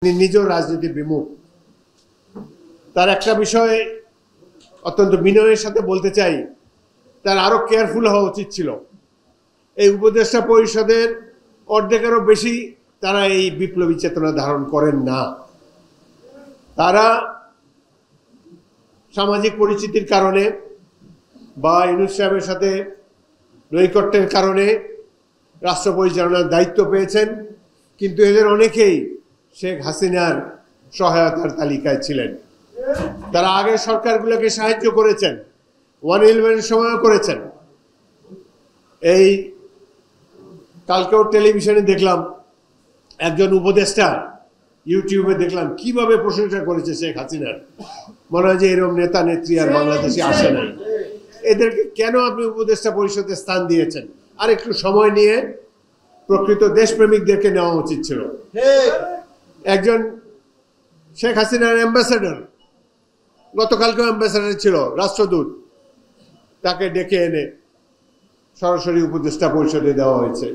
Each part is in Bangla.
নিজেও রাজনীতি বিমুখ। তার একটা বিষয় অত্যন্ত বিনয়ের সাথে বলতে চাই, তার আরো কেয়ারফুল হওয়া উচিত ছিল। এই উপদেষ্টা পরিষদের অর্ধেকেরও বেশি তারা এই বিপ্লবী চেতনা ধারণ করেন না। তারা সামাজিক পরিচিতির কারণে বা ইউনূস সাহেবের সাথে নৈকট্যের কারণে রাষ্ট্র পরিচালনার দায়িত্ব পেয়েছেন, কিন্তু এদের অনেকেই শেখ হাসিনার সহায়তার তালিকায় ছিলেন। তারা আগের সরকারগুলোকে সাহায্য করেছেন, 111 সময়ও করেছেন। এই কালকেও টেলিভিশনে দেখলাম একজন উপদেষ্টা ইউটিউবে দেখলাম কিভাবে প্রশংসা করেছে শেখ হাসিনার। মনে হয় যে এরকম নেতা নেত্রী আর বাংলাদেশে আসে নাই। এদেরকে কেন আপনি উপদেষ্টা পরিষদে স্থান দিয়েছেন? আর একটু সময় নিয়ে প্রকৃত দেশপ্রেমিকদেরকে নেওয়া উচিত ছিল। একজন শেখ হাসিনার অ্যাম্বাসেডর, গতকালকেও অ্যাম্বাসেডর ছিল, রাষ্ট্রদূত, তাকে ডেকে এনে সরাসরি উপদেষ্টা পরিষদে দেওয়া হয়েছে।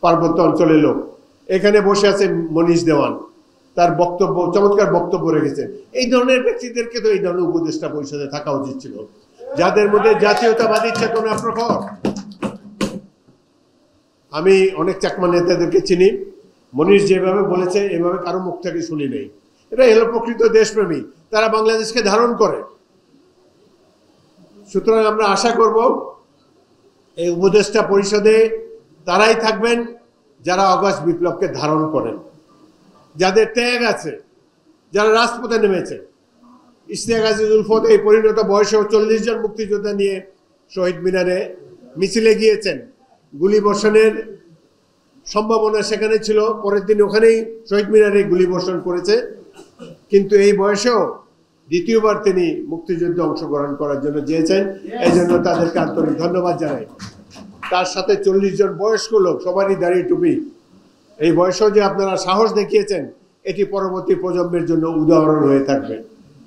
পার্বত্য অঞ্চলের লোক এখানে বসে আছে মনীষ দেওয়ান, তার বক্তব্য, চমৎকার বক্তব্য রেখেছেন। এই ধরনের ব্যক্তিদেরকে তো এই ধরনের উপদেষ্টা পরিষদে থাকা উচিত ছিল, যাদের মধ্যে জাতীয়তাবাদী চেতনা প্রখর। আমি অনেক চাকমা নেতাদেরকে চিনি, মনীষ যেভাবে বলেছে এভাবে কারো মুখ থেকে শুনি নেই। এটা হলো প্রকৃত দেশপ্রেমী, তারা বাংলাদেশকে ধারণ করে। সুতরাং আমরা আশা করব এই উপদেষ্টা পরিষদে তারাই থাকবেন যারা অগস্ট বিপ্লবকে ধারণ করেন, যাদের ত্যাগ আছে, যারা রাজপথে নেমেছে। ইশতিয়াক আজিজুল ফত এই পরিণত বয়সেও 40 জন মুক্তিযোদ্ধা নিয়ে শহীদ মিনারে মিছিলে গিয়েছেন। গুলি বর্ষণের সম্ভাবনা সেখানে ছিল, পরের দিন ওখানেই শহীদ মিনারে গুলি বর্ষণ করেছে, কিন্তু এই বয়সেও দ্বিতীয়বার তিনি মুক্তিযুদ্ধে অংশগ্রহণ করার জন্য চেয়েছেন। এই জন্য তাদেরকে আন্তরিক ধন্যবাদ জানাই। তার সাথে 40 জন বয়স্ক লোক, সবারই দাড়ি টুপি। এই বয়সেও যে আপনারা সাহস দেখিয়েছেন, এটি পরবর্তী প্রজন্মের জন্য উদাহরণ হয়ে থাকবে।